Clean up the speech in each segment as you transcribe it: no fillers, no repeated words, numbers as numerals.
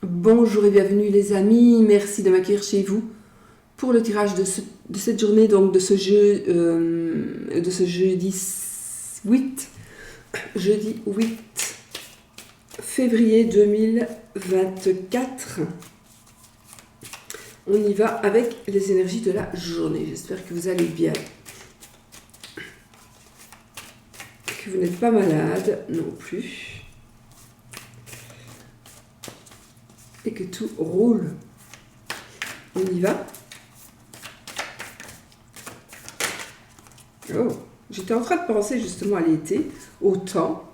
Bonjour et bienvenue les amis, merci de m'accueillir chez vous pour le tirage de cette journée, donc de ce jeudi 8, jeudi 8 février 2024. On y va avec les énergies de la journée. J'espère que vous allez bien, que vous n'êtes pas malade non plus et que tout roule. On y va. Oh, j'étais en train de penser justement à l'été, au temps,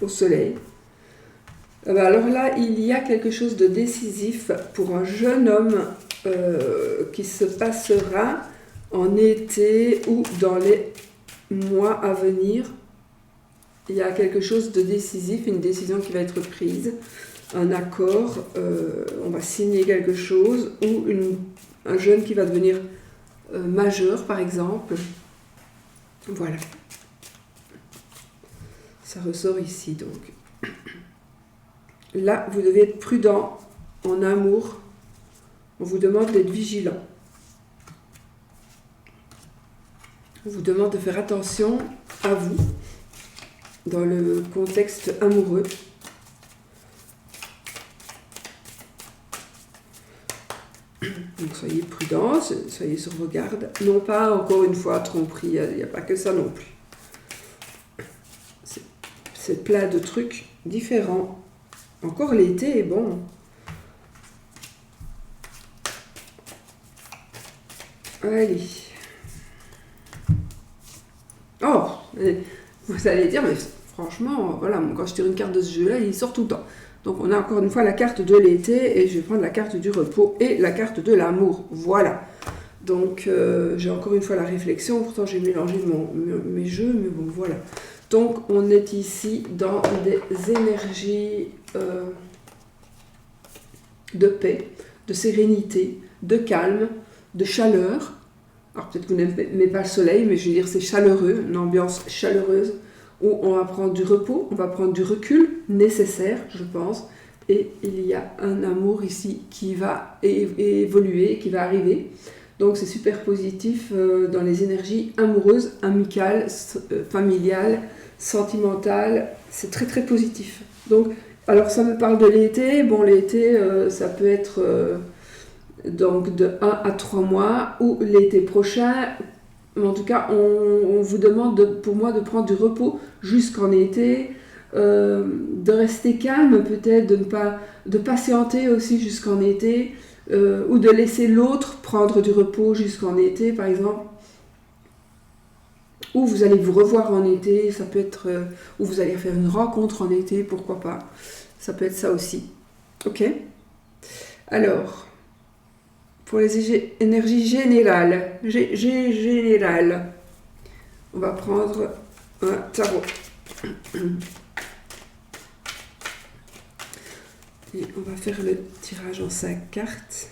au soleil. Alors là, il y a quelque chose de décisif pour un jeune homme qui se passera en été ou dans les mois à venir. Il y a quelque chose de décisif, une décision qui va être prise, un accord, on va signer quelque chose, ou un jeune qui va devenir majeur par exemple. Voilà. Ça ressort ici donc. Là, vous devez être prudent en amour. On vous demande d'être vigilant. On vous demande de faire attention à vous dans le contexte amoureux. Donc soyez prudents, soyez sur vos gardes. Non pas, encore une fois, tromperie, il n'y a pas que ça non plus. C'est plein de trucs différents. Encore l'été est bon. Allez. Oh, vous allez dire, mais franchement, voilà, quand je tire une carte de ce jeu-là, il sort tout le temps. Donc on a encore une fois la carte de l'été et je vais prendre la carte du repos et la carte de l'amour. Voilà. Donc j'ai encore une fois la réflexion, pourtant j'ai mélangé mes jeux, mais bon voilà. Donc on est ici dans des énergies de paix, de sérénité, de calme, de chaleur. Alors peut-être que vous n'aimez pas le soleil, mais je veux dire c'est chaleureux, une ambiance chaleureuse où on va prendre du repos, on va prendre du recul nécessaire, je pense, et il y a un amour ici qui va évoluer, qui va arriver. Donc c'est super positif dans les énergies amoureuses, amicales, familiales, sentimentales, c'est très très positif. Donc, alors ça me parle de l'été, bon l'été ça peut être donc de 1 à 3 mois ou l'été prochain. En tout cas, on vous demande pour moi de prendre du repos jusqu'en été, de rester calme peut-être, de patienter aussi jusqu'en été, ou de laisser l'autre prendre du repos jusqu'en été par exemple. Ou vous allez vous revoir en été, ça peut être, ou vous allez faire une rencontre en été, pourquoi pas. Ça peut être ça aussi. Ok ? Alors, pour les énergies générales, on va prendre un tarot. Et on va faire le tirage en 5 cartes.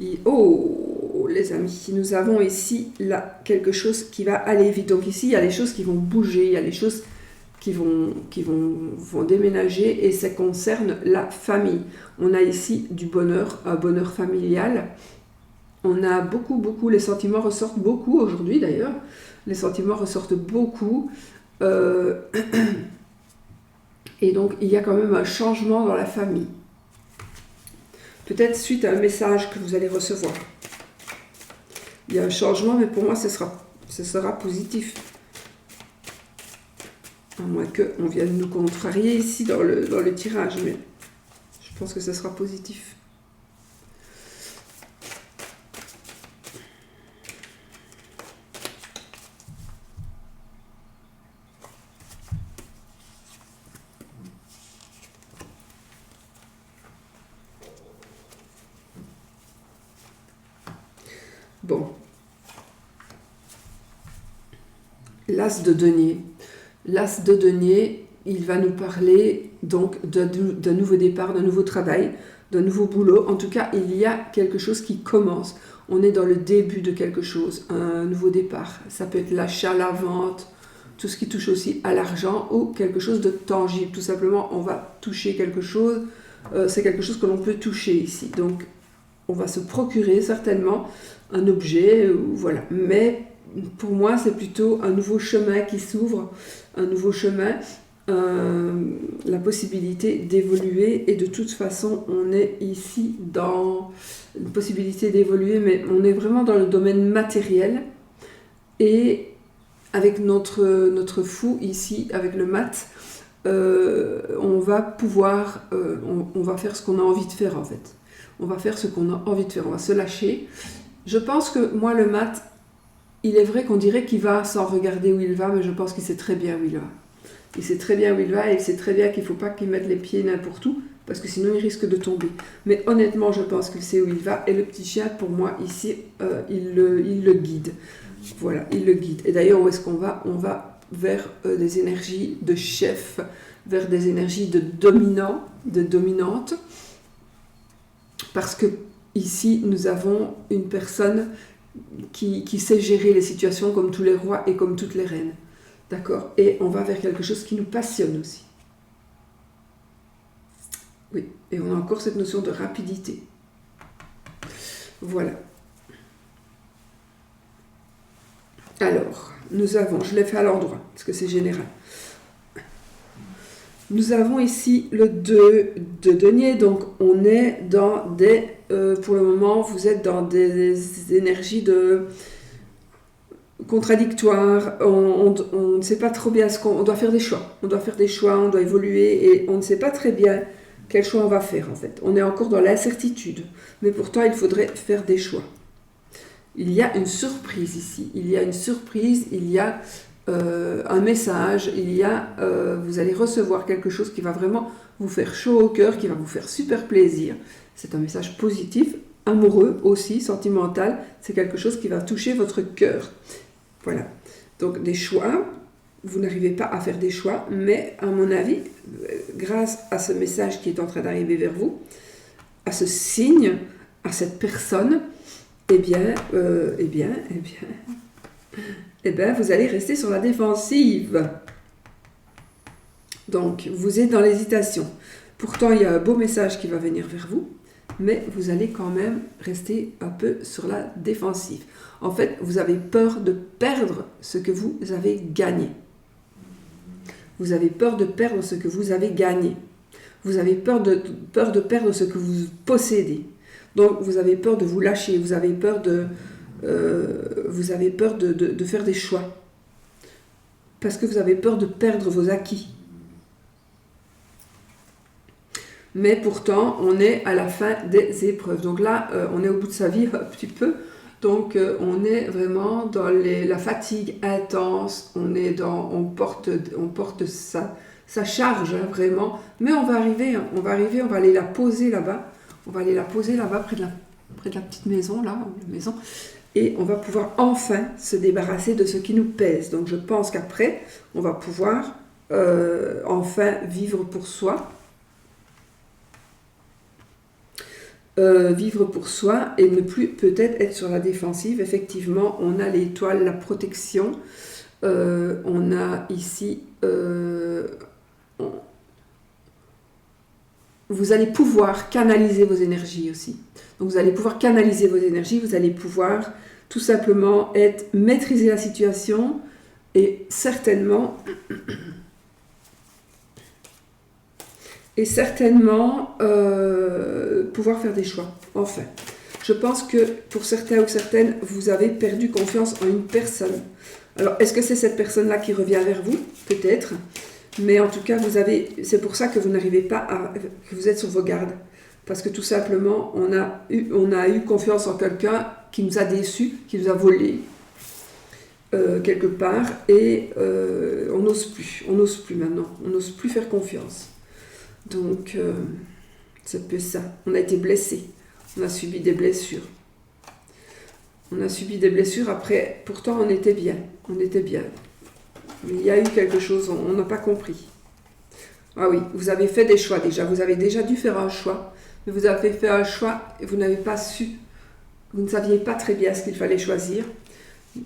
Et oh, les amis, nous avons ici là quelque chose qui va aller vite. Donc ici, il y a les choses qui vont bouger, il y a les choses qui vont déménager et ça concerne la famille. On a ici du bonheur, un bonheur familial. On a beaucoup, les sentiments ressortent beaucoup aujourd'hui d'ailleurs. Les sentiments ressortent beaucoup. Et donc, il y a quand même un changement dans la famille. Peut-être suite à un message que vous allez recevoir. Il y a un changement, mais pour moi, ce sera positif. À moins qu'on vienne nous contrarier ici dans le tirage, mais je pense que ce sera positif. Bon. L'as de denier. L'as de denier, il va nous parler donc d'un nouveau départ, d'un nouveau travail, d'un nouveau boulot. En tout cas, il y a quelque chose qui commence. On est dans le début de quelque chose, un nouveau départ. Ça peut être l'achat, la vente, tout ce qui touche aussi à l'argent ou quelque chose de tangible. Tout simplement, on va toucher quelque chose c'est quelque chose que l'on peut toucher ici. Donc, on va se procurer certainement un objet, voilà. Mais pour moi, c'est plutôt un nouveau chemin qui s'ouvre, un nouveau chemin, la possibilité d'évoluer. Et de toute façon, on est ici dans une possibilité d'évoluer, mais on est vraiment dans le domaine matériel. Et avec notre fou ici, avec le mat, on va pouvoir, on va faire ce qu'on a envie de faire en fait. On va faire ce qu'on a envie de faire, on va se lâcher. Je pense que moi, le mat, il est vrai qu'on dirait qu'il va sans regarder où il va, mais je pense qu'il sait très bien où il va. Il sait très bien où il va et il sait très bien qu'il ne faut pas qu'il mette les pieds n'importe où, parce que sinon il risque de tomber. Mais honnêtement, je pense qu'il sait où il va. Et le petit chien, pour moi, ici, il le guide. Voilà, il le guide. Et d'ailleurs, où est-ce qu'on va? On va vers des énergies de chef, vers des énergies de dominant, de dominante. Parce que ici, nous avons une personne qui sait gérer les situations comme tous les rois et comme toutes les reines. D'accord? Et on va vers quelque chose qui nous passionne aussi. Oui, et on a encore cette notion de rapidité. Voilà. Alors, nous avons, je l'ai fait à l'endroit, parce que c'est général. Nous avons ici le 2 de denier, donc on est dans des, pour le moment, vous êtes dans des énergies de contradictoires, on ne sait pas trop bien ce qu'on doit faire des choix. On doit faire des choix, on doit évoluer et on ne sait pas très bien quel choix on va faire en fait. On est encore dans l'incertitude, mais pourtant il faudrait faire des choix. Il y a une surprise ici, il y a une surprise, il y a un message, vous allez recevoir quelque chose qui va vraiment vous faire chaud au cœur, qui va vous faire super plaisir. C'est un message positif, amoureux aussi, sentimental, c'est quelque chose qui va toucher votre cœur. Voilà, donc des choix, vous n'arrivez pas à faire des choix, mais à mon avis, grâce à ce message qui est en train d'arriver vers vous, à ce signe, à cette personne, eh bien, vous allez rester sur la défensive. Donc, vous êtes dans l'hésitation. Pourtant, il y a un beau message qui va venir vers vous, mais vous allez quand même rester un peu sur la défensive. En fait, vous avez peur de perdre ce que vous avez gagné. Vous avez peur de perdre ce que vous avez gagné. Vous avez peur de perdre ce que vous possédez. Donc, vous avez peur de vous lâcher. Vous avez peur de faire des choix. Parce que vous avez peur de perdre vos acquis. Mais pourtant, on est à la fin des épreuves. Donc là, on est au bout de sa vie un petit peu. Donc, on est vraiment dans la fatigue intense. On porte sa charge, hein, vraiment. Mais on va arriver, on va aller la poser là-bas. On va aller la poser là-bas, près de la petite maison, là, la maison. Et on va pouvoir enfin se débarrasser de ce qui nous pèse. Donc, je pense qu'après, on va pouvoir enfin vivre pour soi. Vivre pour soi et ne plus peut-être être sur la défensive. Effectivement, on a l'étoile, la protection. On a ici... vous allez pouvoir canaliser vos énergies aussi. Donc vous allez pouvoir canaliser vos énergies, vous allez pouvoir tout simplement maîtriser la situation et certainement pouvoir faire des choix. Enfin, je pense que pour certains ou certaines, vous avez perdu confiance en une personne. Alors, est-ce que c'est cette personne-là qui revient vers vous? Peut-être. Mais en tout cas, c'est pour ça que vous n'arrivez pas que vous êtes sur vos gardes. Parce que tout simplement, on a eu confiance en quelqu'un qui nous a déçus, qui nous a volé quelque part. Et on n'ose plus maintenant. On n'ose plus faire confiance. Donc, c'est un peu ça. On a été blessé. On a subi des blessures. Après, pourtant, on était bien. Mais il y a eu quelque chose, on n'a pas compris. Ah oui, vous avez fait des choix déjà. Vous avez déjà dû faire un choix. Mais vous avez fait un choix et vous n'avez pas su. Vous ne saviez pas très bien ce qu'il fallait choisir.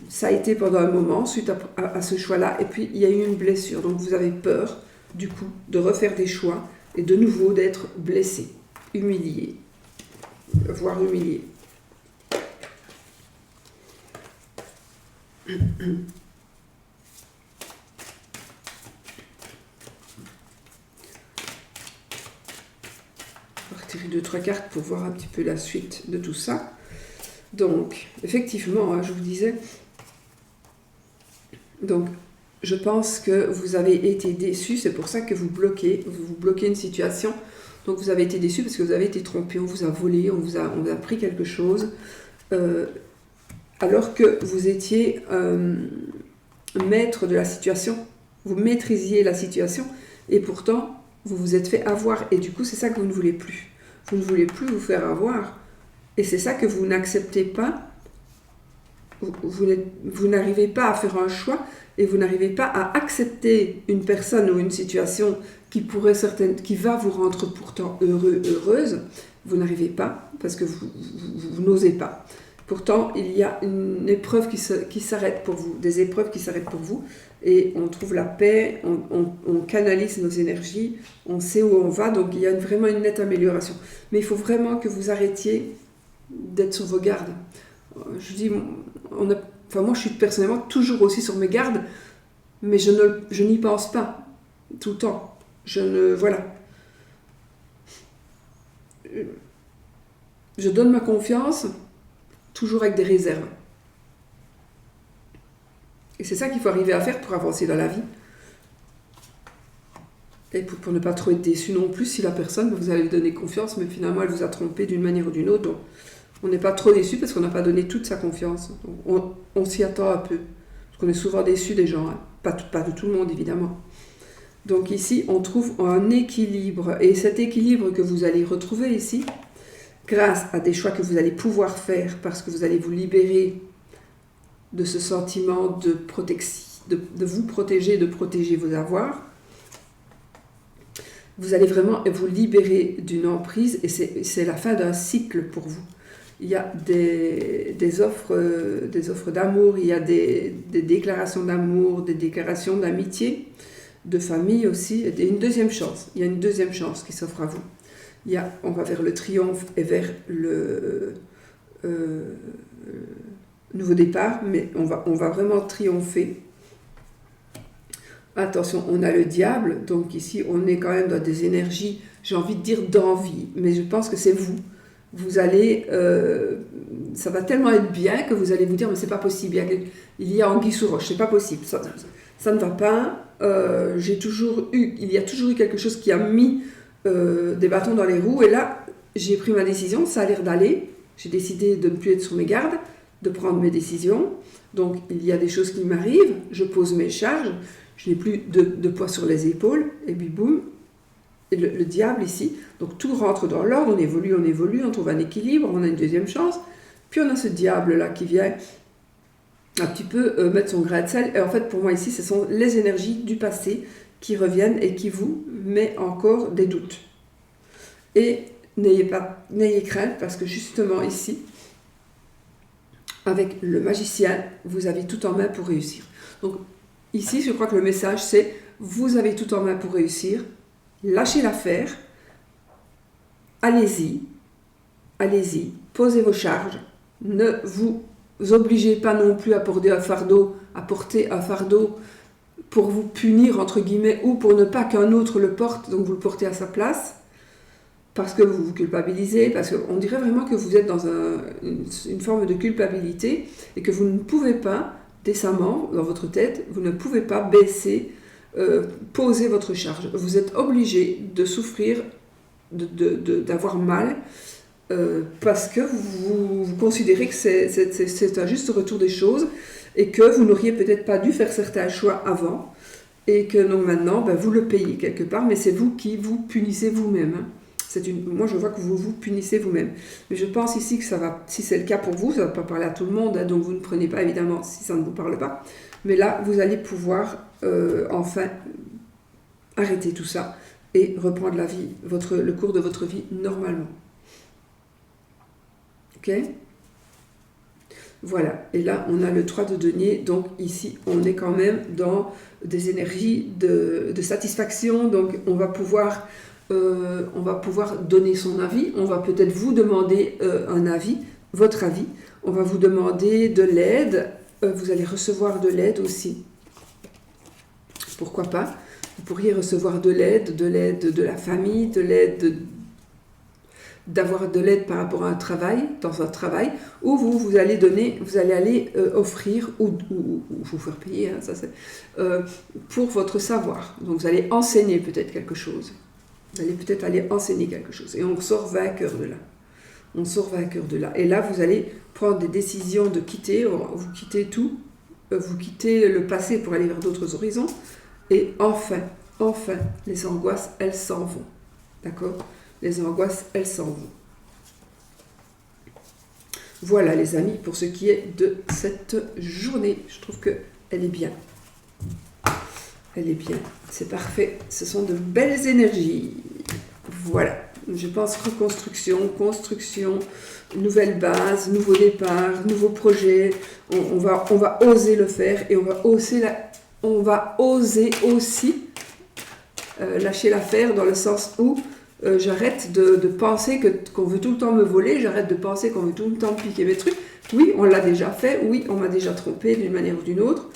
Ça a été pendant un moment, suite à ce choix-là. Et puis, il y a eu une blessure. Donc, vous avez peur, du coup, de refaire des choix et de nouveau d'être blessé, humilié, voire humilié. On va retirer 2-3 cartes pour voir un petit peu la suite de tout ça. Donc, effectivement, hein, je vous disais, donc, je pense que vous avez été déçu, c'est pour ça que vous bloquez une situation. Donc, vous avez été déçu parce que vous avez été trompé, on vous a volé, on vous a pris quelque chose, alors que vous étiez maître de la situation, vous maîtrisiez la situation, et pourtant, vous vous êtes fait avoir, et du coup, c'est ça que vous ne voulez plus. Vous ne voulez plus vous faire avoir, et c'est ça que vous n'acceptez pas. Vous n'arrivez pas à faire un choix et vous n'arrivez pas à accepter une personne ou une situation qui va vous rendre pourtant heureux, heureuse. Vous n'arrivez pas parce que vous n'osez pas. Pourtant, il y a une épreuve qui s'arrête pour vous, des épreuves qui s'arrêtent pour vous, et on trouve la paix, on canalise nos énergies, on sait où on va, donc il y a vraiment une nette amélioration. Mais il faut vraiment que vous arrêtiez d'être sur vos gardes. Je dis, moi je suis personnellement toujours aussi sur mes gardes, mais je n'y pense pas tout le temps. Voilà. Je donne ma confiance, toujours avec des réserves. Et c'est ça qu'il faut arriver à faire pour avancer dans la vie. Et pour ne pas trop être déçu non plus si la personne, vous allez lui donner confiance, mais finalement elle vous a trompé d'une manière ou d'une autre. Donc, on n'est pas trop déçu parce qu'on n'a pas donné toute sa confiance. On s'y attend un peu. Parce qu'on est souvent déçu des gens, hein. Pas de tout le monde évidemment. Donc ici, on trouve un équilibre. Et cet équilibre que vous allez retrouver ici, grâce à des choix que vous allez pouvoir faire, parce que vous allez vous libérer de ce sentiment de protection, de vous protéger, de protéger vos avoirs. Vous allez vraiment vous libérer d'une emprise et c'est la fin d'un cycle pour vous. Il y a des offres d'amour, il y a des déclarations d'amour, des déclarations d'amitié, de famille aussi, et une deuxième chance. Il y a une deuxième chance qui s'offre à vous. On va vers le triomphe et vers le nouveau départ, mais on va vraiment triompher. Attention, on a le diable, donc ici on est quand même dans des énergies, j'ai envie de dire d'envie, mais je pense que c'est vous. Vous allez, ça va tellement être bien que vous allez vous dire mais c'est pas possible, il y a anguille sous roche, c'est pas possible, ça ne va pas. Il y a toujours eu quelque chose qui a mis des bâtons dans les roues et là j'ai pris ma décision, ça a l'air d'aller, j'ai décidé de ne plus être sur mes gardes, de prendre mes décisions, donc il y a des choses qui m'arrivent, je pose mes charges, je n'ai plus de poids sur les épaules et puis boum. Et le diable ici, donc tout rentre dans l'ordre, on évolue, on trouve un équilibre, on a une deuxième chance, puis on a ce diable-là qui vient un petit peu mettre son grain de sel, et en fait pour moi ici, ce sont les énergies du passé qui reviennent et qui vous met encore des doutes. Et n'ayez crainte, parce que justement ici, avec le magicien, vous avez tout en main pour réussir. Donc ici, je crois que le message c'est, vous avez tout en main pour réussir, lâchez l'affaire, allez-y, posez vos charges, ne vous obligez pas non plus à porter un fardeau pour vous punir entre guillemets ou pour ne pas qu'un autre le porte, donc vous le portez à sa place, parce que vous vous culpabilisez, parce qu'on dirait vraiment que vous êtes dans une forme de culpabilité et que vous ne pouvez pas, décemment, dans votre tête, vous ne pouvez pas baisser, poser votre charge. Vous êtes obligé de souffrir, d'avoir mal, parce que vous considérez que c'est un juste retour des choses et que vous n'auriez peut-être pas dû faire certains choix avant et que donc maintenant, vous le payez quelque part, mais c'est vous qui vous punissez vous-même. Hein. Moi, je vois que vous vous punissez vous-même. Mais je pense ici que ça va, si c'est le cas pour vous, ça ne va pas parler à tout le monde, hein, donc vous ne prenez pas évidemment si ça ne vous parle pas. Mais là, vous allez pouvoir enfin arrêter tout ça et reprendre la vie, le cours de votre vie normalement. Ok ? Voilà. Et là, on a le 3 de denier. Donc ici, on est quand même dans des énergies de satisfaction. Donc on va pouvoir on va pouvoir donner son avis, on va peut-être vous demander un avis, votre avis, on va vous demander de l'aide, vous allez recevoir de l'aide aussi. Pourquoi pas? Vous pourriez recevoir de l'aide de la famille, d'avoir de l'aide par rapport à un travail, dans un travail, où vous allez donner, vous allez aller offrir ou vous faire payer, hein, ça c'est, pour votre savoir. Donc vous allez enseigner peut-être quelque chose. Vous allez peut-être aller enseigner quelque chose. Et on sort vainqueur de là. On sort vainqueur de là. Et là, vous allez prendre des décisions de quitter, vous quittez tout, vous quittez le passé pour aller vers d'autres horizons. Et enfin, les angoisses, elles s'en vont. D'accord? Les angoisses, elles s'en vont. Voilà les amis, pour ce qui est de cette journée. Je trouve qu'elle est bien. Elle est bien. C'est parfait. Ce sont de belles énergies. Voilà. Je pense reconstruction, construction, nouvelle base, nouveau départ, nouveau projet. On va oser le faire et on va oser aussi lâcher l'affaire dans le sens où j'arrête de penser qu'on veut tout le temps me voler, j'arrête de penser qu'on veut tout le temps piquer mes trucs. Oui, on l'a déjà fait, oui, on m'a déjà trompé d'une manière ou d'une autre.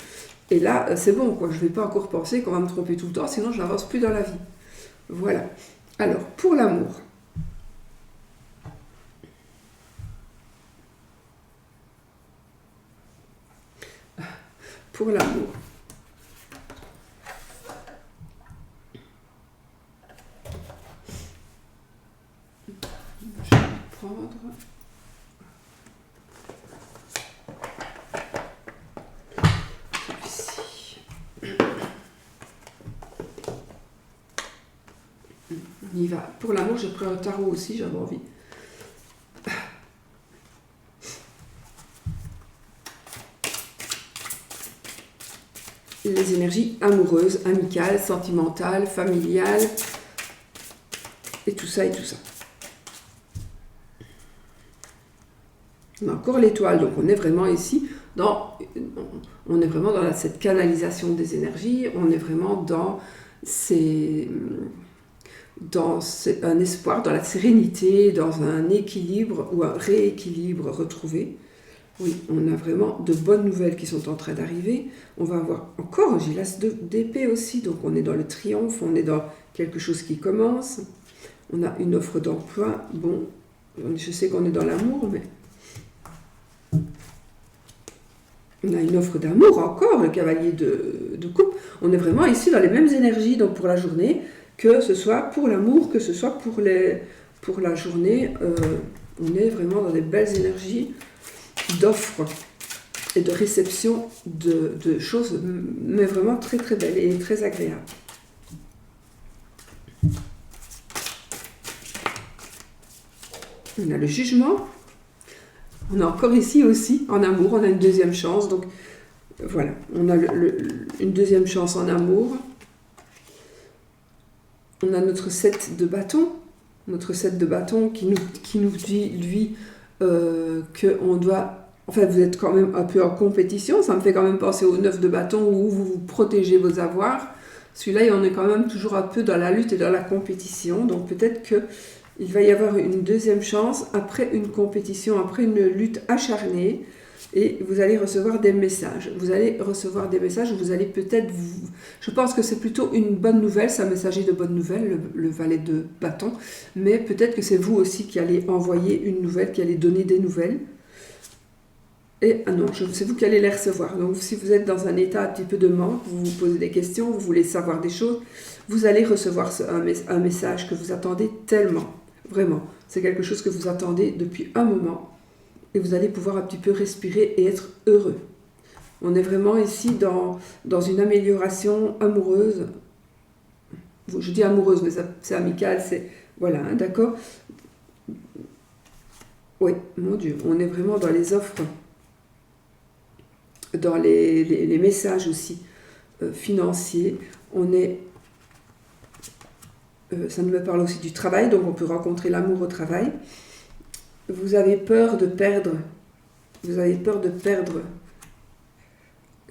Et là, c'est bon, quoi. Je ne vais pas encore penser qu'on va me tromper tout le temps, sinon je n'avance plus dans la vie. Voilà. Alors, pour l'amour. Pour l'amour. Je vais prendre... celui-ci. On y va. Pour l'amour, j'ai pris un tarot aussi, j'avais envie. Les énergies amoureuses, amicales, sentimentales, familiales, et tout ça, et tout ça. On a encore l'étoile, donc on est vraiment ici on est vraiment dans cette canalisation des énergies, on est vraiment dans un espoir, dans la sérénité, dans un équilibre ou un rééquilibre retrouvé. Oui, on a vraiment de bonnes nouvelles qui sont en train d'arriver. On va avoir encore, j'ai l'as d'épée aussi, donc on est dans le triomphe, on est dans quelque chose qui commence. On a une offre d'emploi. Bon, je sais qu'on est dans l'amour, mais on a une offre d'amour encore, le cavalier de coupe. On est vraiment ici dans les mêmes énergies, donc pour la journée, que ce soit pour l'amour, que ce soit pour la journée. On est vraiment dans des belles énergies d'offres et de réception de choses, mais vraiment très très belles et très agréables. On a le jugement. On a encore ici aussi, en amour, on a une deuxième chance. Donc voilà, on a une deuxième chance en amour. On a notre 7 de bâton. Notre 7 de bâton qui nous dit, lui, qu'on doit... Enfin, vous êtes quand même un peu en compétition. Ça me fait quand même penser au 9 de bâton où vous protégez vos avoirs. Celui-là, on est quand même toujours un peu dans la lutte et dans la compétition. Donc peut-être qu'il va y avoir une deuxième chance après une compétition, après une lutte acharnée. Et vous allez recevoir des messages. Vous allez recevoir des messages où vous allez peut-être... Je pense que c'est plutôt une bonne nouvelle, c'est un messager de bonne nouvelle, le valet de bâton. Mais peut-être que c'est vous aussi qui allez envoyer une nouvelle, qui allez donner des nouvelles. Et non, c'est vous qui allez les recevoir. Donc si vous êtes dans un état un petit peu de manque, vous vous posez des questions, vous voulez savoir des choses, vous allez recevoir un message que vous attendez tellement. Vraiment, c'est quelque chose que vous attendez depuis un moment. Et vous allez pouvoir un petit peu respirer et être heureux. On est vraiment ici dans une amélioration amoureuse. Je dis amoureuse, mais c'est amical, c'est... Voilà, hein, d'accord? Oui, mon Dieu, on est vraiment dans les offres, dans les messages aussi financiers. On est... ça me parle aussi du travail, donc on peut rencontrer l'amour au travail. Vous avez peur de perdre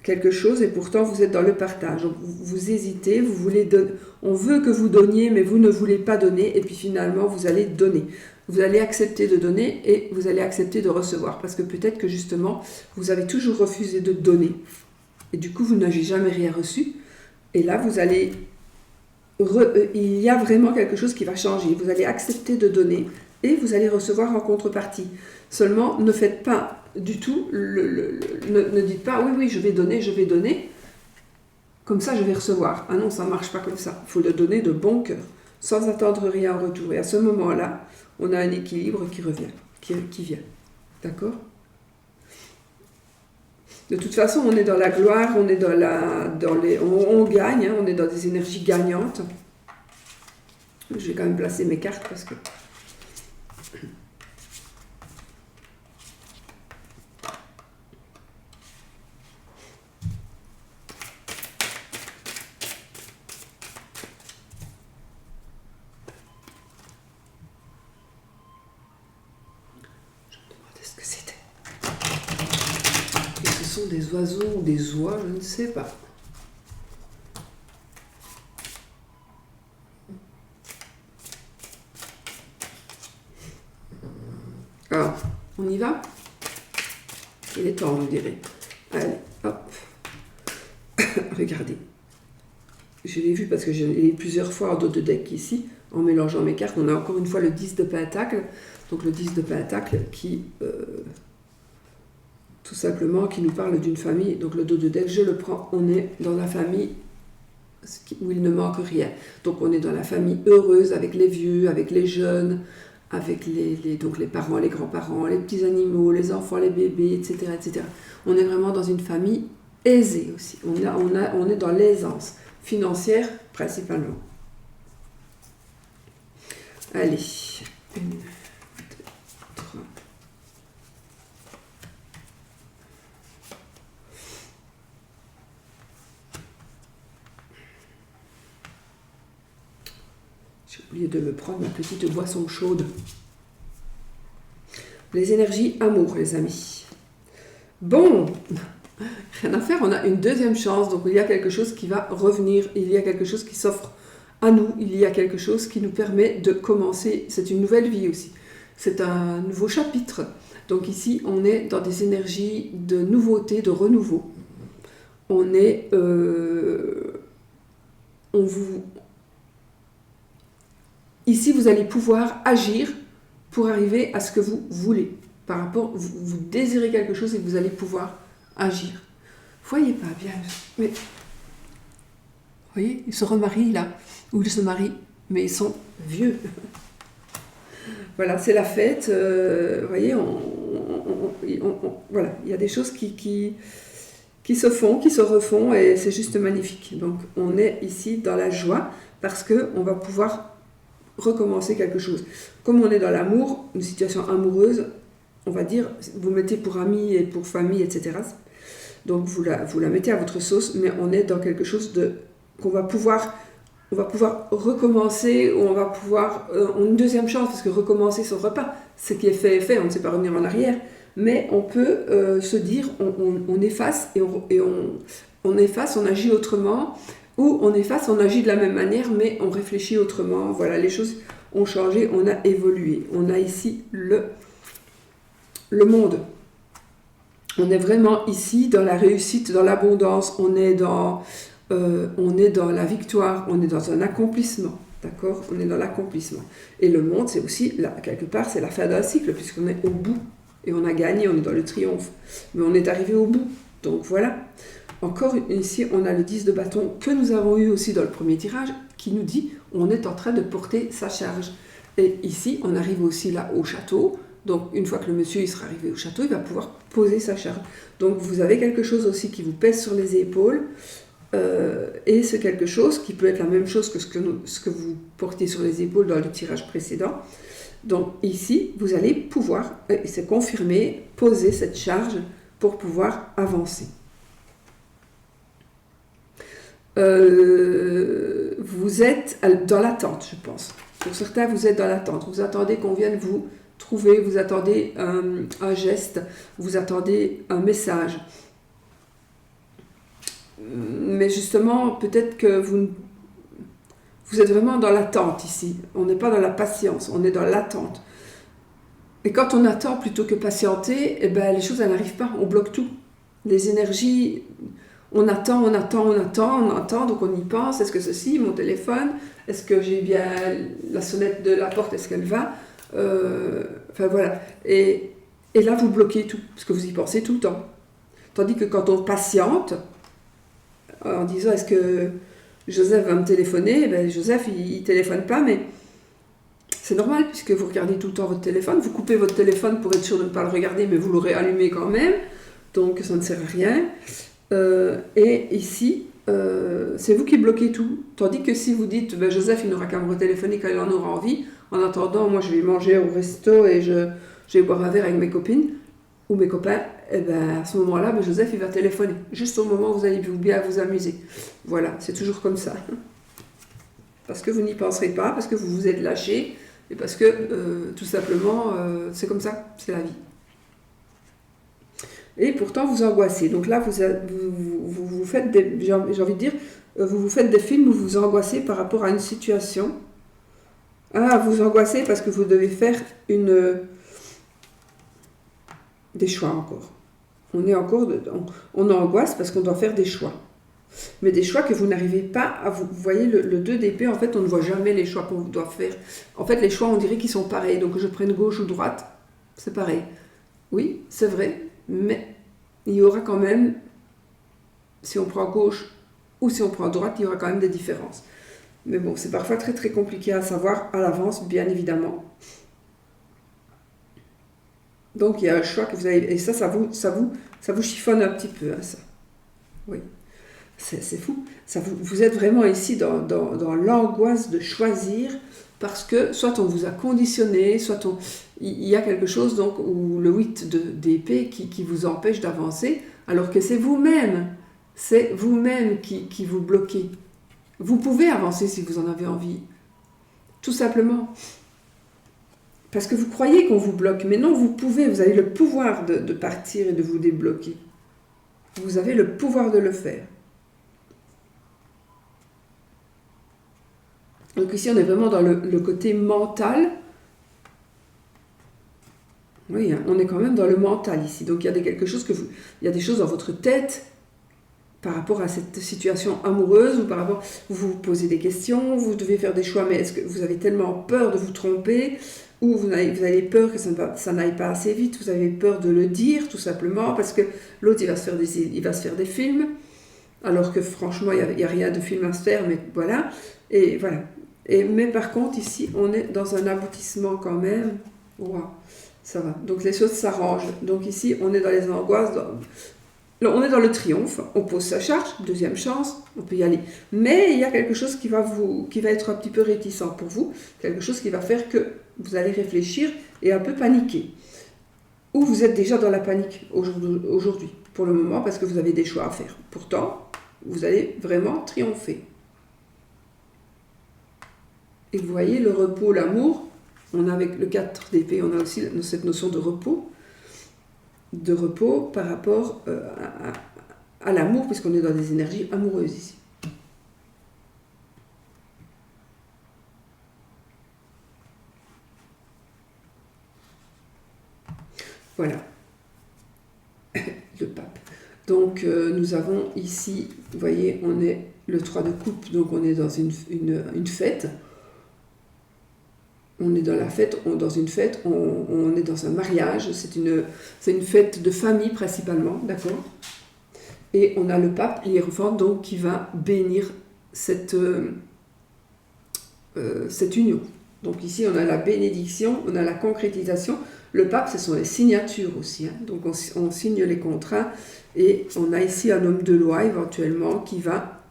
quelque chose et pourtant vous êtes dans le partage. Vous hésitez, vous voulez donner, on veut que vous donniez mais vous ne voulez pas donner et puis finalement vous allez donner. Vous allez accepter de donner et vous allez accepter de recevoir parce que peut-être que justement vous avez toujours refusé de donner et du coup vous n'avez jamais rien reçu et là vous allez il y a vraiment quelque chose qui va changer. Vous allez accepter de donner et vous allez recevoir en contrepartie. Seulement, ne faites pas du tout, ne dites pas oui, je vais donner, comme ça je vais recevoir. Ah non, ça ne marche pas comme ça. Il faut le donner de bon cœur, sans attendre rien en retour. Et à ce moment-là, on a un équilibre qui revient, qui vient. D'accord ? De toute façon, on est dans la gloire, on est on gagne, hein, on est dans des énergies gagnantes. Je vais quand même placer mes cartes parce que... Des oiseaux ou des oies, je ne sais pas. Alors, on y va ? Il est temps, je dirais. Allez, hop. Regardez. Je l'ai vu parce que je l'ai plusieurs fois en dos de deck ici, en mélangeant mes cartes. On a encore une fois le 10 de Pentacle. Donc le 10 de Pentacle qui... tout simplement qui nous parle d'une famille. Donc le dos de deck, je le prends, on est dans la famille où il ne manque rien. Donc on est dans la famille heureuse avec les vieux, avec les jeunes, avec donc les parents, les grands-parents, les petits animaux, les enfants, les bébés, etc., etc. On est vraiment dans une famille aisée aussi. On est dans l'aisance financière principalement. Allez, 1, 2, 3. J'ai oublié de me prendre ma petite boisson chaude. Les énergies amour, les amis. Bon, rien à faire, on a une deuxième chance. Donc il y a quelque chose qui va revenir. Il y a quelque chose qui s'offre à nous. Il y a quelque chose qui nous permet de commencer. C'est une nouvelle vie aussi. C'est un nouveau chapitre. Donc ici, on est dans des énergies de nouveauté, de renouveau. On est... Ici, vous allez pouvoir agir pour arriver à ce que vous voulez. Par rapport, vous désirez quelque chose et vous allez pouvoir agir. Vous voyez pas bien, mais vous voyez, ils se remarient là, ou ils se marient, mais ils sont vieux. Voilà, c'est la fête. Vous voyez, voilà, il y a des choses qui se font, qui se refont, et c'est juste magnifique. Donc, on est ici dans la joie parce que on va pouvoir recommencer quelque chose. Comme on est dans l'amour, une situation amoureuse, on va dire, vous mettez pour amis et pour famille, etc. Donc vous la mettez à votre sauce, mais on est dans quelque chose qu'on va pouvoir recommencer, ou on va pouvoir une deuxième chance, parce que recommencer son repas, ce qui est fait est fait, on ne sait pas revenir en arrière, mais on peut se dire, on efface et on efface, on agit autrement. Ou on efface, on agit de la même manière, mais on réfléchit autrement. Voilà, les choses ont changé, on a évolué. On a ici le monde. On est vraiment ici dans la réussite, dans l'abondance. On est dans la victoire, on est dans un accomplissement. D'accord ? On est dans l'accomplissement. Et le monde, c'est aussi, là, quelque part, c'est la fin d'un cycle, puisqu'on est au bout. Et on a gagné, on est dans le triomphe. Mais on est arrivé au bout. Donc voilà. Encore ici, on a le 10 de bâton que nous avons eu aussi dans le premier tirage, qui nous dit on est en train de porter sa charge. Et ici, on arrive aussi là au château. Donc une fois que le monsieur il sera arrivé au château, il va pouvoir poser sa charge. Donc vous avez quelque chose aussi qui vous pèse sur les épaules. Et c'est quelque chose qui peut être la même chose que ce que vous portez sur les épaules dans le tirage précédent. Donc ici, vous allez pouvoir, et c'est confirmé, poser cette charge pour pouvoir avancer. Vous êtes dans l'attente, je pense. Pour certains, vous êtes dans l'attente. Vous attendez qu'on vienne vous trouver, vous attendez un geste, vous attendez un message. mais justement, peut-être que vous êtes vraiment dans l'attente ici. On n'est pas dans la patience, on est dans l'attente. Et quand on attend plutôt que patienter, eh ben, les choses, elles n'arrivent pas, on bloque tout. Les énergies, on attend, donc on y pense. Est-ce que ceci, mon téléphone, est-ce que j'ai bien la sonnette de la porte, est-ce qu'elle va Enfin voilà. Et là, vous bloquez tout, parce que vous y pensez tout le temps. Tandis que quand on patiente, en disant est-ce que Joseph va me téléphoner, ben, Joseph, il ne téléphone pas, mais c'est normal, puisque vous regardez tout le temps votre téléphone. Vous coupez votre téléphone pour être sûr de ne pas le regarder, mais vous l'aurez allumé quand même. Donc ça ne sert à rien. Et ici, c'est vous qui bloquez tout. Tandis que si vous dites, ben, Joseph, il n'aura qu'à me retéléphoner quand il en aura envie. En attendant, moi, je vais manger au resto et je vais boire un verre avec mes copines ou mes copains. Et ben, à ce moment-là, ben, Joseph, il va téléphoner. Juste au moment où vous allez bien vous amuser. Voilà, c'est toujours comme ça. Parce que vous n'y penserez pas, parce que vous vous êtes lâché, et parce que, tout simplement, c'est comme ça, c'est la vie. Et pourtant, vous angoissez. Donc là, vous faites des, j'ai envie de dire, vous faites des films où vous angoissez par rapport à une situation. Ah, vous angoissez parce que vous devez faire des choix encore. On angoisse parce qu'on doit faire des choix. Mais des choix que vous n'arrivez pas à... Vous voyez, le 2 d'épée, en fait, on ne voit jamais les choix qu'on doit faire. En fait, les choix, on dirait qu'ils sont pareils. Donc, que je prenne gauche ou droite, c'est pareil. Oui, c'est vrai, mais il y aura quand même, si on prend gauche ou si on prend droite, il y aura quand même des différences. Mais bon, c'est parfois très très compliqué à savoir à l'avance, bien évidemment. Donc, il y a un choix que vous avez... Et ça vous chiffonne un petit peu, hein, ça. Oui. C'est fou. Vous êtes vraiment ici dans l'angoisse de choisir parce que soit on vous a conditionné, soit il y a quelque chose donc, où le 8 d'épée qui vous empêche d'avancer, alors que c'est vous-même qui vous bloquez. Vous pouvez avancer si vous en avez envie, tout simplement. Parce que vous croyez qu'on vous bloque, mais non, vous avez le pouvoir de partir et de vous débloquer. Vous avez le pouvoir de le faire. Donc ici, on est vraiment dans le côté mental. Oui, on est quand même dans le mental ici. Donc il y a il y a des choses dans votre tête par rapport à cette situation amoureuse ou par rapport, vous vous posez des questions, vous devez faire des choix, mais est-ce que vous avez tellement peur de vous tromper ou vous avez peur que ça n'aille pas assez vite, vous avez peur de le dire tout simplement parce que l'autre il va se faire des films alors que franchement il n'y a rien de film à se faire, mais voilà, et voilà. Mais par contre, ici, on est dans un aboutissement quand même. Wow, ça va. Donc les choses s'arrangent. Donc ici, on est dans les angoisses. On est dans le triomphe. On pose sa charge, deuxième chance, on peut y aller. Mais il y a quelque chose qui va être un petit peu réticent pour vous. Quelque chose qui va faire que vous allez réfléchir et un peu paniquer. Ou vous êtes déjà dans la panique aujourd'hui, pour le moment, parce que vous avez des choix à faire. Pourtant, vous allez vraiment triompher. Et vous voyez, le repos, l'amour, on a avec le 4 d'épée, on a aussi cette notion de repos par rapport à l'amour, puisqu'on est dans des énergies amoureuses ici. Voilà, le pape. Donc nous avons ici, vous voyez, on est le 3 de coupe, donc on est dans une fête. On est dans la fête, dans une fête, on est dans un mariage, c'est une fête de famille principalement, d'accord? Et on a le pape, l'hiérophant, donc qui va bénir cette union. Donc ici, on a la bénédiction, on a la concrétisation. Le pape, ce sont les signatures aussi, hein. Donc on signe les contrats et on a ici un homme de loi éventuellement qui va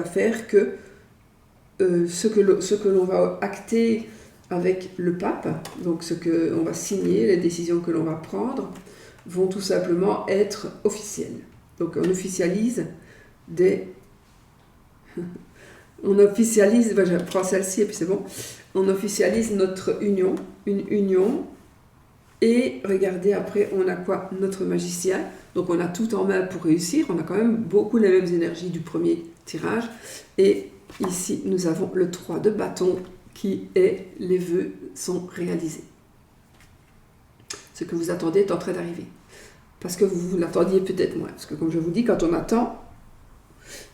faire que ce que l'on va acter avec le pape, donc ce qu'on va signer, les décisions que l'on va prendre, vont tout simplement être officielles. Donc on officialise je prends celle-ci et puis c'est bon, on officialise notre union, une union, Et regardez, après, on a quoi? Notre magicien. Donc on a tout en main pour réussir. On a quand même beaucoup les mêmes énergies du premier tirage. Et ici, nous avons le 3 de bâton qui est les vœux sont réalisés. Ce que vous attendez est en train d'arriver. Parce que vous l'attendiez peut-être moins. Parce que comme je vous dis, quand on attend...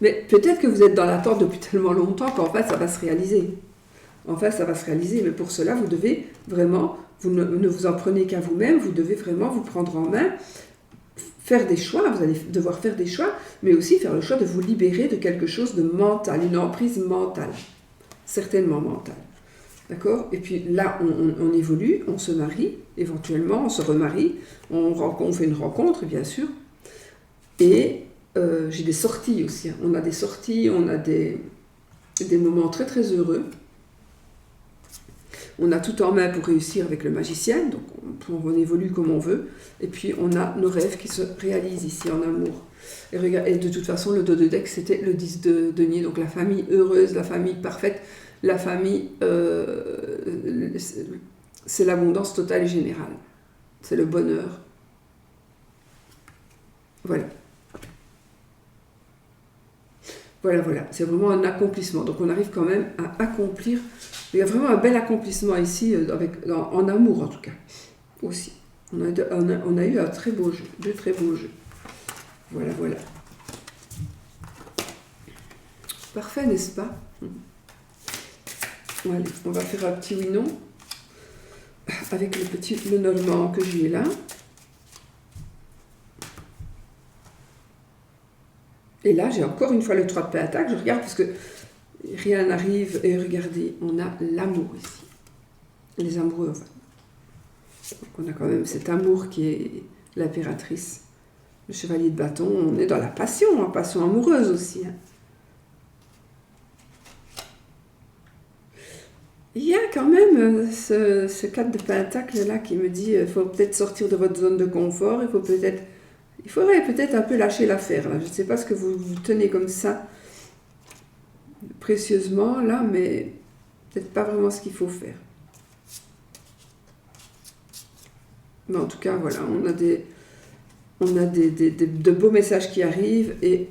Mais peut-être que vous êtes dans l'attente depuis tellement longtemps qu'en fait, ça va se réaliser. En fait, ça va se réaliser. Mais pour cela, vous devez vraiment... Vous ne vous en prenez qu'à vous-même. Vous devez vraiment vous prendre en main, faire des choix. Vous allez devoir faire des choix, mais aussi faire le choix de vous libérer de quelque chose de mental, une emprise mentale. Certainement mentale. D'accord? Et puis là, on évolue, on se marie, éventuellement, on se remarie, on fait une rencontre, bien sûr. Et j'ai des sorties aussi. Hein. On a des sorties, on a des moments très très heureux. On a tout en main pour réussir avec le magicien, donc on évolue comme on veut. Et puis on a nos rêves qui se réalisent ici en amour. Et de toute façon, le dos de deck, c'était le 10 de denier, donc la famille heureuse, la famille parfaite. La famille, c'est l'abondance totale et générale. C'est le bonheur. Voilà. Voilà. C'est vraiment un accomplissement. Donc on arrive quand même à accomplir. Il y a vraiment un bel accomplissement ici, en amour en tout cas. Aussi. On a eu un très beau jeu, deux très beaux jeux. Voilà. Parfait, n'est-ce pas? Allez, on va faire un petit oui-non avec le normand que j'ai là. Et là, j'ai encore une fois le 3 de pentacle. Je regarde parce que rien n'arrive. Et regardez, on a l'amour ici. Les amoureux, enfin. Donc on a quand même cet amour qui est l'impératrice. Le chevalier de bâton, on est dans la passion, hein, passion amoureuse aussi. Hein. Il y a quand même ce 4 de pentacle là qui me dit il faut peut-être sortir de votre zone de confort, il faudrait peut-être un peu lâcher l'affaire. Je ne sais pas ce que vous tenez comme ça précieusement là, mais peut-être pas vraiment ce qu'il faut faire. Mais en tout cas, voilà, on a de beaux messages qui arrivent et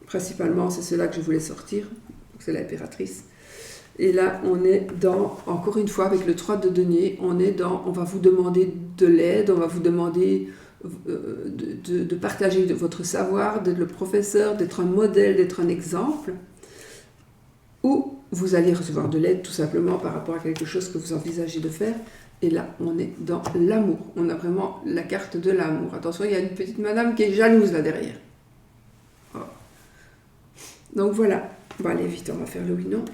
principalement c'est cela que je voulais sortir. C'est l'impératrice. Et là, on est dans, encore une fois, avec le 3 de denier, on va vous demander de l'aide, on va vous demander de partager votre savoir, d'être le professeur, d'être un modèle, d'être un exemple, ou vous allez recevoir de l'aide tout simplement par rapport à quelque chose que vous envisagez de faire. Et là, on est dans l'amour. On a vraiment la carte de l'amour. Attention, il y a une petite madame qui est jalouse là derrière. Oh. Donc voilà. Bon, allez, vite, on va faire le oui-non.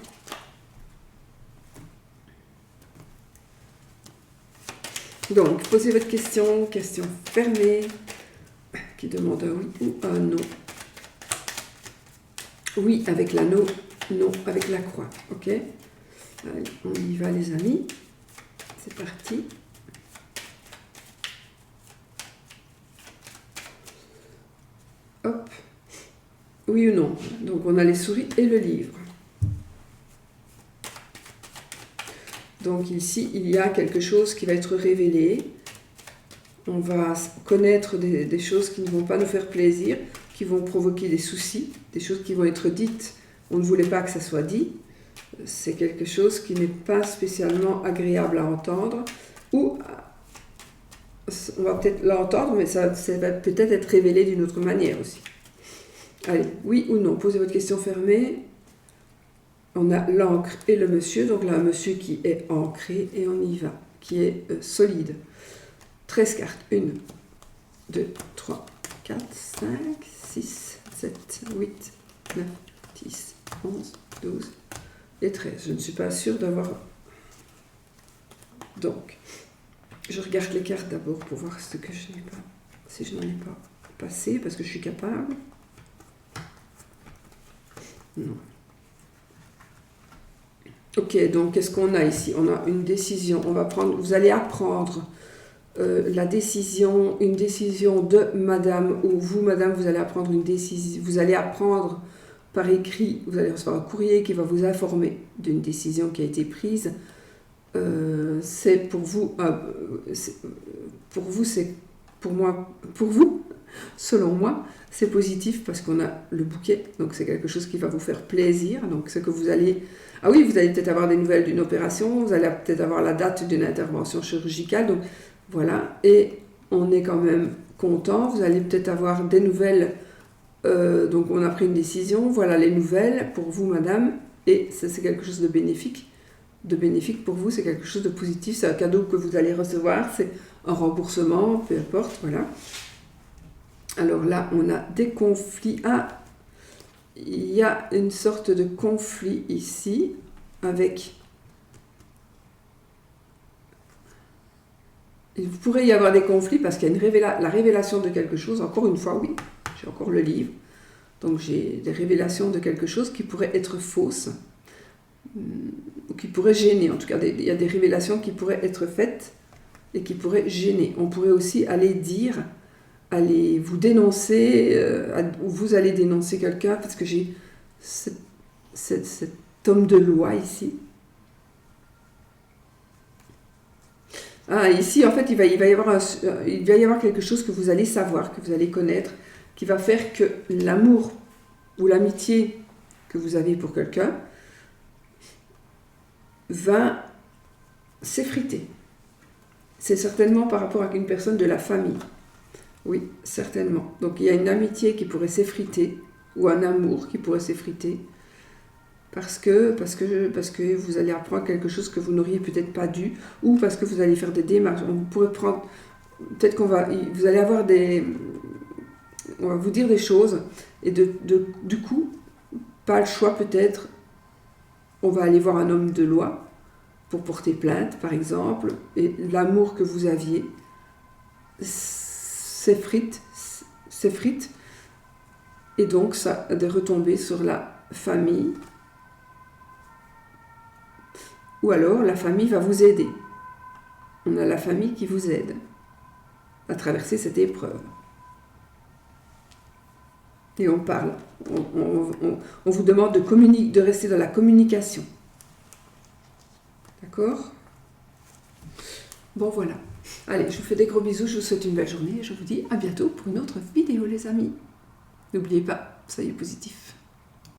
Donc, posez votre question fermée, qui demande un oui ou un non. Oui avec l'anneau, non avec la croix, ok? Allez, on y va les amis, c'est parti. Hop, oui ou non? Donc on a les souris et le livre. Donc ici, il y a quelque chose qui va être révélé. On va connaître des choses qui ne vont pas nous faire plaisir, qui vont provoquer des soucis, des choses qui vont être dites. On ne voulait pas que ça soit dit. C'est quelque chose qui n'est pas spécialement agréable à entendre. Ou on va peut-être l'entendre, mais ça va peut-être être révélé d'une autre manière aussi. Allez, oui ou non, posez votre question fermée. On a l'encre et le monsieur, donc là un monsieur qui est ancré et on y va, qui est solide. 13 cartes, 1, 2, 3, 4, 5, 6, 7, 8, 9, 10, 11, 12 et 13. Je ne suis pas sûre d'avoir... Donc, je regarde les cartes d'abord pour voir ce que je n'ai pas, si je n'en ai pas passé, parce que je suis capable. Non. Ok, donc qu'est-ce qu'on a ici? On a une décision. Vous allez apprendre une décision de madame, ou vous, madame, vous allez apprendre une décision. Vous allez apprendre par écrit, vous allez recevoir un courrier qui va vous informer d'une décision qui a été prise. c'est pour vous, pour vous, selon moi, c'est positif parce qu'on a le bouquet, donc c'est quelque chose qui va vous faire plaisir. Donc c'est que vous allez, ah oui, vous allez peut-être avoir des nouvelles d'une opération, vous allez peut-être avoir la date d'une intervention chirurgicale, donc voilà, et on est quand même content. Vous allez peut-être avoir des nouvelles, donc on a pris une décision, voilà les nouvelles pour vous, madame, et ça, c'est quelque chose de bénéfique. De bénéfique pour vous, c'est quelque chose de positif, c'est un cadeau que vous allez recevoir, c'est un remboursement, peu importe, voilà. Alors là, on a des conflits. Ah, il y a une sorte de conflit ici avec... Il pourrait y avoir des conflits parce qu'il y a la révélation de quelque chose. Encore une fois, oui, j'ai encore le livre. Donc j'ai des révélations de quelque chose qui pourrait être fausse, ou qui pourrait gêner. En tout cas, il y a des révélations qui pourraient être faites et qui pourraient gêner. On pourrait aussi aller dire... allez vous dénoncer, ou vous allez dénoncer quelqu'un, parce que j'ai cet homme de loi ici. Ah, ici, en fait, il va y avoir quelque chose que vous allez savoir, que vous allez connaître, qui va faire que l'amour ou l'amitié que vous avez pour quelqu'un va s'effriter. C'est certainement par rapport à une personne de la famille. Oui, certainement. Donc il y a une amitié qui pourrait s'effriter, ou un amour qui pourrait s'effriter, parce que vous allez apprendre quelque chose que vous n'auriez peut-être pas dû, ou parce que vous allez faire des démarches. On pourrait prendre, peut-être vous allez avoir on va vous dire des choses, et du coup, pas le choix peut-être, on va aller voir un homme de loi pour porter plainte, par exemple, et l'amour que vous aviez s'effrite, et donc ça a des retombées sur la famille, ou alors la famille va vous aider. On a la famille qui vous aide à traverser cette épreuve. Et on parle, on vous demande de rester dans la communication. D'accord ? Bon, voilà. Allez, je vous fais des gros bisous, je vous souhaite une belle journée et je vous dis à bientôt pour une autre vidéo, les amis. N'oubliez pas, soyez positifs.